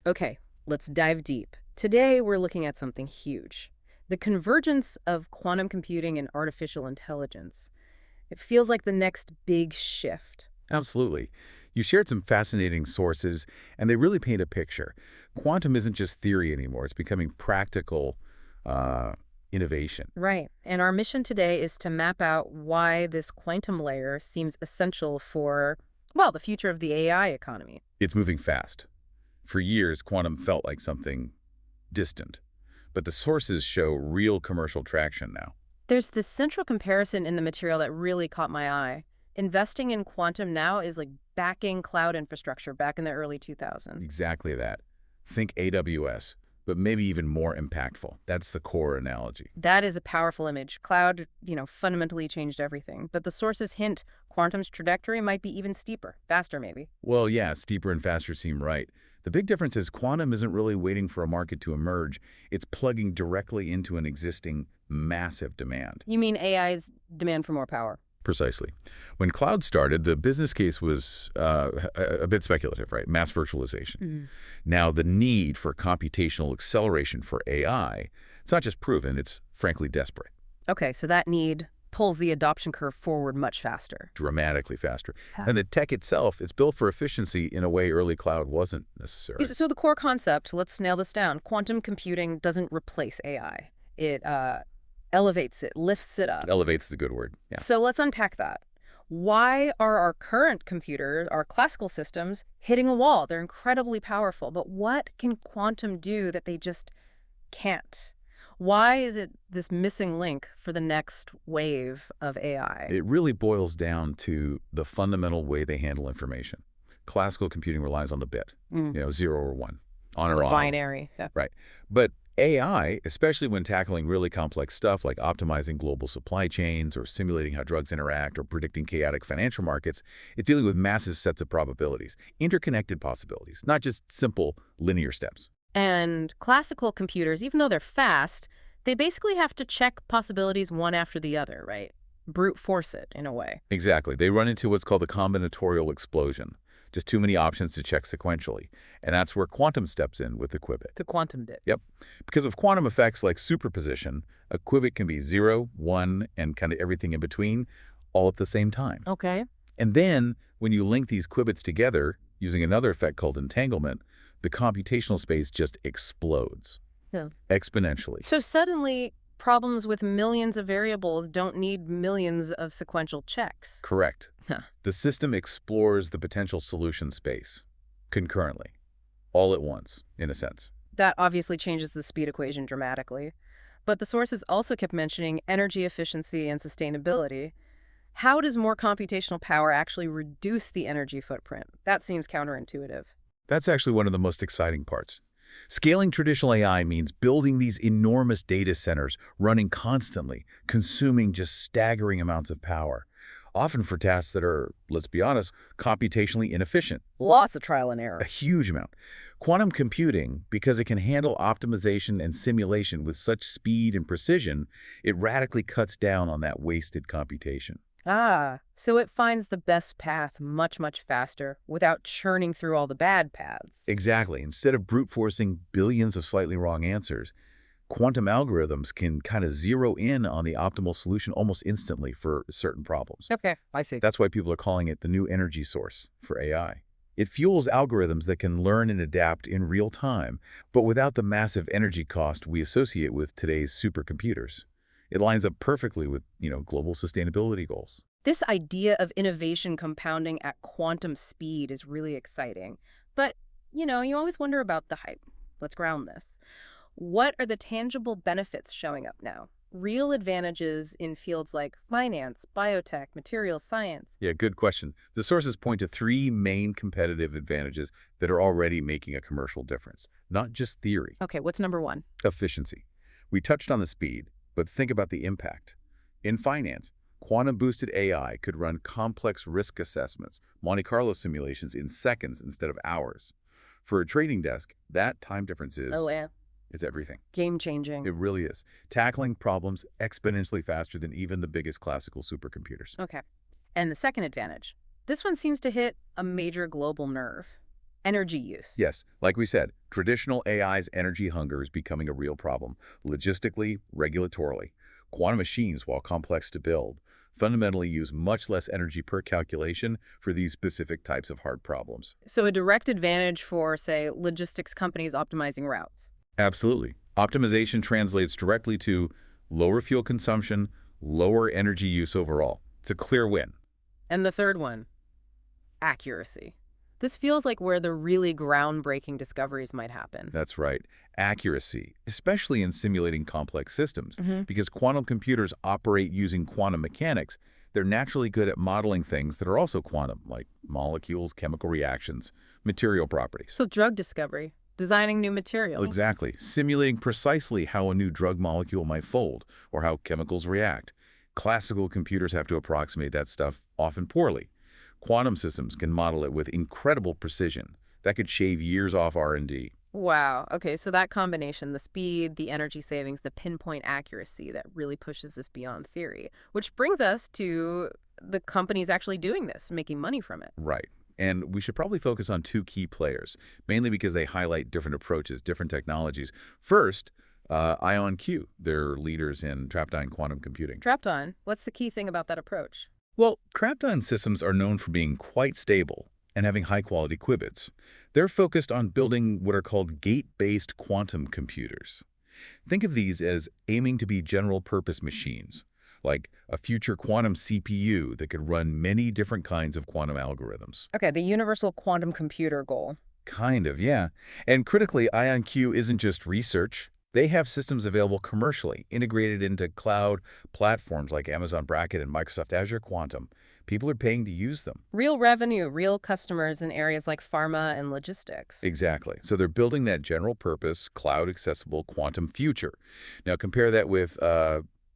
Okay, let's dive deep. Today, we're looking at something huge. The convergence of quantum computing and artificial intelligence. It feels like the next big shift. Absolutely. You shared some fascinating sources, and they really paint a picture. Quantum isn't just theory anymore. It's becoming practical uh, innovation. Right. And our mission today is to map out why this quantum layer seems essential for, well, the future of the AI economy. It's moving fast. For years, quantum felt like something distant, but the sources show real commercial traction now. There's this central comparison in the material that really caught my eye. Investing in quantum now is like backing cloud infrastructure back in the early 2000s. Exactly that. Think AWS, but maybe even more impactful. That's the core analogy. That is a powerful image. Cloud, fundamentally changed everything. But the sources hint quantum's trajectory might be even steeper, faster maybe. Well, yeah, steeper and faster seem right. The big difference is quantum isn't really waiting for a market to emerge. It's plugging directly into an existing massive demand. You mean AI's demand for more power? Precisely. When cloud started, the business case was a bit speculative, right? Mass virtualization. Now, the need for computational acceleration for AI, it's not just proven, it's frankly desperate. Okay, so that need pulls the adoption curve forward much faster. Dramatically faster. And the tech itself, it's built for efficiency in a way early cloud wasn't necessary. So the core concept, let's nail this down. Quantum computing doesn't replace AI. It elevates it, lifts it up. Elevates is a good word, yeah. So let's unpack that. Why are our current computers, our classical systems, hitting a wall? They're incredibly powerful, but what can quantum do that they just can't? Why is it this missing link for the next wave of AI? It really boils down to the fundamental way they handle information. Classical computing relies on the bit, 0 or 1, on or off. Binary. Yeah. Right. But AI, especially when tackling really complex stuff like optimizing global supply chains or simulating how drugs interact or predicting chaotic financial markets, it's dealing with massive sets of probabilities, interconnected possibilities, not just simple linear steps. And classical computers, even though they're fast, they basically have to check possibilities one after the other, right? Brute force it, in a way. Exactly. They run into what's called a combinatorial explosion. Just too many options to check sequentially. And that's where quantum steps in with the qubit. The quantum bit. Yep. Because of quantum effects like superposition, a qubit can be 0, 1, and kind of everything in between, all at the same time. Okay. And then, when you link these qubits together, using another effect called entanglement, the computational space just explodes. Yeah. Exponentially. So suddenly, problems with millions of variables don't need millions of sequential checks. Correct. Huh. The system explores the potential solution space concurrently, all at once, in a sense. That obviously changes the speed equation dramatically. But the sources also kept mentioning energy efficiency and sustainability. How does more computational power actually reduce the energy footprint? That seems counterintuitive. That's actually one of the most exciting parts. Scaling traditional AI means building these enormous data centers, running constantly, consuming just staggering amounts of power, often for tasks that are, let's be honest, computationally inefficient. Lots of trial and error. A huge amount. Quantum computing, because it can handle optimization and simulation with such speed and precision, it radically cuts down on that wasted computation. Ah, so it finds the best path much, much faster without churning through all the bad paths. Exactly. Instead of brute forcing billions of slightly wrong answers, quantum algorithms can kind of zero in on the optimal solution almost instantly for certain problems. Okay, I see. That's why people are calling it the new energy source for AI. It fuels algorithms that can learn and adapt in real time, but without the massive energy cost we associate with today's supercomputers. It lines up perfectly with, global sustainability goals. This idea of innovation compounding at quantum speed is really exciting. But, you always wonder about the hype. Let's ground this. What are the tangible benefits showing up now? Real advantages in fields like finance, biotech, materials science. Yeah, good question. The sources point to 3 main competitive advantages that are already making a commercial difference, not just theory. Okay, what's number 1? Efficiency. We touched on the speed, but think about the impact. In finance, quantum-boosted AI could run complex risk assessments, Monte Carlo simulations in seconds instead of hours. For a trading desk, that time difference is... Oh, yeah. It's everything. Game-changing. It really is. Tackling problems exponentially faster than even the biggest classical supercomputers. Okay. And the second advantage. This one seems to hit a major global nerve. energy use. Yes, like we said, traditional AI's energy hunger is becoming a real problem, logistically, regulatorily. Quantum machines, while complex to build, fundamentally use much less energy per calculation for these specific types of hard problems. So a direct advantage for, say, logistics companies optimizing routes. Absolutely. Optimization translates directly to lower fuel consumption, lower energy use overall. It's a clear win. And the third one, accuracy. This feels like where the really groundbreaking discoveries might happen. That's right. Accuracy, especially in simulating complex systems, because quantum computers operate using quantum mechanics, they're naturally good at modeling things that are also quantum, like molecules, chemical reactions, material properties. So drug discovery, designing new material. Exactly. Simulating precisely how a new drug molecule might fold or how chemicals react. Classical computers have to approximate that stuff, often poorly. Quantum systems can model it with incredible precision. That could shave years off R&D. Wow. Okay, so that combination, the speed, the energy savings, the pinpoint accuracy, that really pushes this beyond theory, which brings us to the companies actually doing this, making money from it. Right. And we should probably focus on two key players, mainly because they highlight different approaches, different technologies. First, IonQ. They're leaders in trapped ion quantum computing. Trapped on, what's the key thing about that approach? Well, trapped ion systems are known for being quite stable and having high-quality qubits. They're focused on building what are called gate-based quantum computers. Think of these as aiming to be general-purpose machines, like a future quantum CPU that could run many different kinds of quantum algorithms. Okay, the universal quantum computer goal. Kind of, yeah. And critically, IonQ isn't just research. They have systems available commercially, integrated into cloud platforms like Amazon Braket and Microsoft Azure Quantum. People are paying to use them. Real revenue, real customers in areas like pharma and logistics. Exactly. So they're building that general-purpose, cloud-accessible quantum future. Now compare that with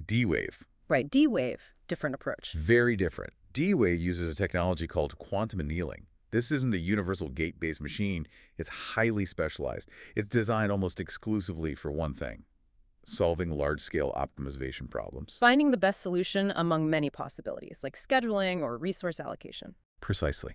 D-Wave. Right, D-Wave, different approach. Very different. D-Wave uses a technology called quantum annealing. This isn't a universal gate-based machine. It's highly specialized. It's designed almost exclusively for one thing: solving large-scale optimization problems. Finding the best solution among many possibilities, like scheduling or resource allocation. Precisely.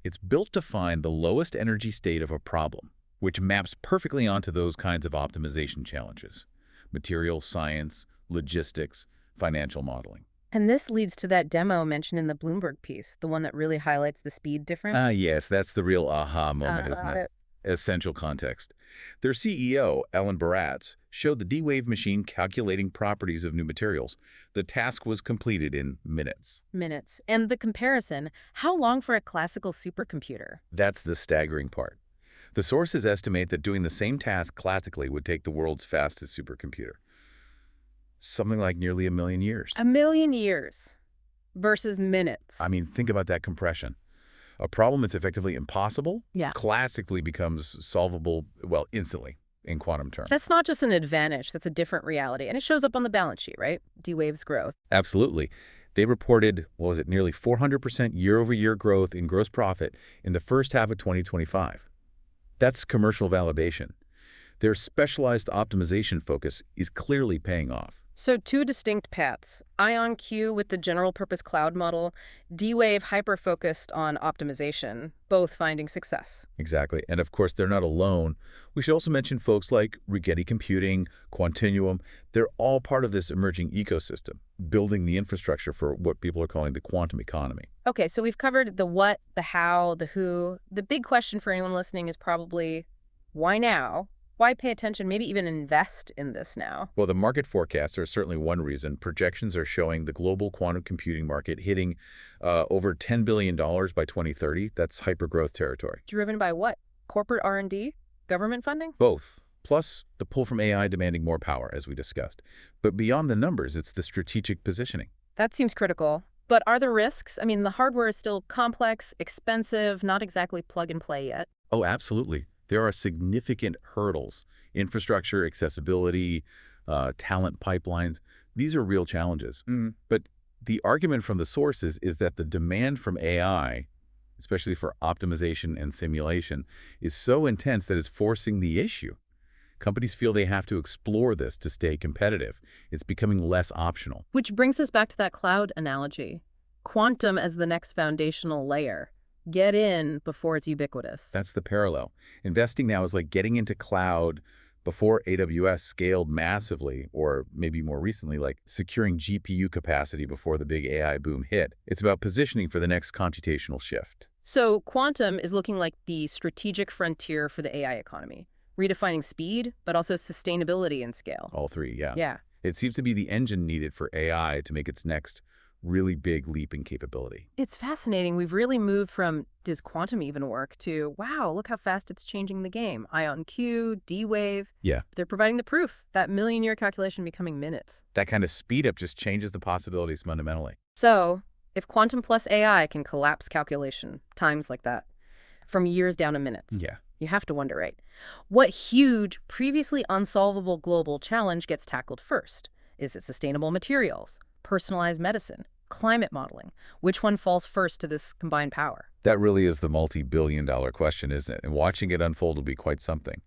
It's built to find the lowest energy state of a problem, which maps perfectly onto those kinds of optimization challenges: material science, logistics, financial modeling. And this leads to that demo mentioned in the Bloomberg piece, the one that really highlights the speed difference. Yes, that's the real aha moment, isn't Got it? Essential context. Their CEO, Alan Baratz, showed the D-Wave machine calculating properties of new materials. The task was completed in minutes. Minutes. And the comparison, how long for a classical supercomputer? That's the staggering part. The sources estimate that doing the same task classically would take the world's fastest supercomputer. Something like nearly 1,000,000 years. 1,000,000 years versus minutes. I mean, think about that compression. A problem that's effectively impossible classically becomes solvable, well, instantly in quantum terms. That's not just an advantage, that's a different reality. And it shows up on the balance sheet, right? D-Wave's growth. Absolutely. They reported, what was it, nearly 400% year-over-year growth in gross profit in the first half of 2025. That's commercial validation. Their specialized optimization focus is clearly paying off. So two distinct paths. IonQ with the general-purpose cloud model, D-Wave hyper-focused on optimization, both finding success. Exactly. And of course, they're not alone. We should also mention folks like Rigetti Computing, Quantinuum. They're all part of this emerging ecosystem, building the infrastructure for what people are calling the quantum economy. Okay, so we've covered the what, the how, the who. The big question for anyone listening is probably, why now? Why pay attention, maybe even invest in this now? Well, the market forecasts are certainly one reason. Projections are showing the global quantum computing market hitting over $10 billion by 2030. That's hyper-growth territory. Driven by what? Corporate R&D? Government funding? Both. Plus, the pull from AI demanding more power, as we discussed. But beyond the numbers, it's the strategic positioning. That seems critical. But are there risks? I mean, the hardware is still complex, expensive, not exactly plug and play yet. Oh, absolutely. There are significant hurdles: infrastructure, accessibility, talent pipelines. These are real challenges. But the argument from the sources is that the demand from AI, especially for optimization and simulation, is so intense that it's forcing the issue. Companies feel they have to explore this to stay competitive. It's becoming less optional. Which brings us back to that cloud analogy. Quantum as the next foundational layer. Get in before it's ubiquitous. That's the parallel. Investing now is like getting into cloud before AWS scaled massively, or maybe more recently, like securing GPU capacity before the big AI boom hit. It's about positioning for the next computational shift. So quantum is looking like the strategic frontier for the AI economy, redefining speed, but also sustainability and scale. All three, yeah. Yeah. It seems to be the engine needed for AI to make its next really big leap in capability. It's fascinating. We've really moved from does quantum even work to wow, look how fast it's changing the game. IonQ, D-Wave. Yeah. They're providing the proof. That million-year calculation becoming minutes. That kind of speed up just changes the possibilities fundamentally. So, if quantum plus AI can collapse calculation, times like that, from years down to minutes, Yeah. you have to wonder, right? What huge, previously unsolvable global challenge gets tackled first? Is it sustainable materials, personalized medicine, climate modeling? Which one falls first to this combined power? That really is the multi-billion-dollar question, isn't it? And watching it unfold will be quite something.